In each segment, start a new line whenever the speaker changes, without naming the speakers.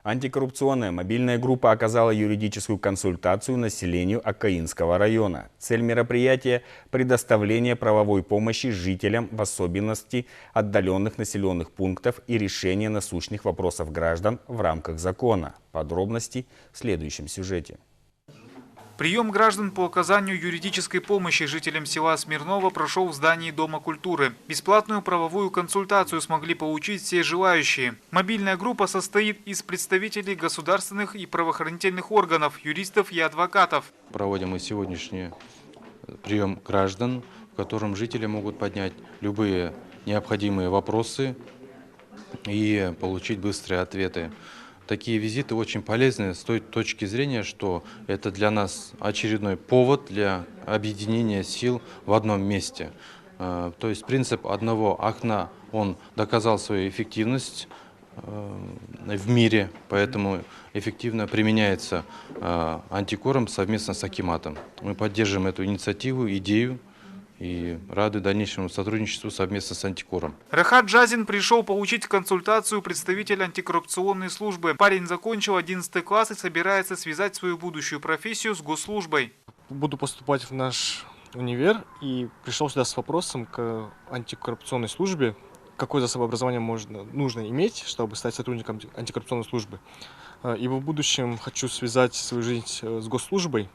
Антикоррупционная мобильная группа оказала юридическую консультацию населению Акаинского района. Цель мероприятия – предоставление правовой помощи жителям, в особенности отдаленных населенных пунктов, и решение насущных вопросов граждан в рамках закона. Подробности в следующем сюжете.
Прием граждан по оказанию юридической помощи жителям села Смирново прошел в здании Дома культуры. Бесплатную правовую консультацию смогли получить все желающие. Мобильная группа состоит из представителей государственных и правоохранительных органов, юристов и адвокатов.
Проводим мы сегодняшний прием граждан, в котором жители могут поднять любые необходимые вопросы и получить быстрые ответы. Такие визиты очень полезны с той точки зрения, что это для нас очередной повод для объединения сил в одном месте. То есть принцип одного окна, он доказал свою эффективность в мире, поэтому эффективно применяется антикором совместно с Акиматом. Мы поддерживаем эту инициативу, идею и рады дальнейшему сотрудничеству совместно с антикором.
Рахат Джазин пришел получить консультацию представителя антикоррупционной службы. Парень закончил 11 класс и собирается связать свою будущую профессию с госслужбой.
Буду поступать в наш универ и пришел сюда с вопросом к антикоррупционной службе. Какое за собой образование нужно иметь, чтобы стать сотрудником антикоррупционной службы. И в будущем хочу связать свою жизнь с госслужбой.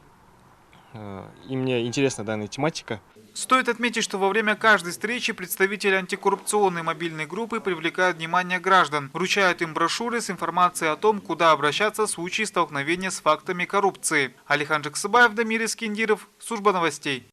И мне интересна данная тематика.
Стоит отметить, что во время каждой встречи представители антикоррупционной мобильной группы привлекают внимание граждан, вручают им брошюры с информацией о том, куда обращаться в случае столкновения с фактами коррупции. Алихан Джексыбаев, Дамир Искендиров, служба новостей.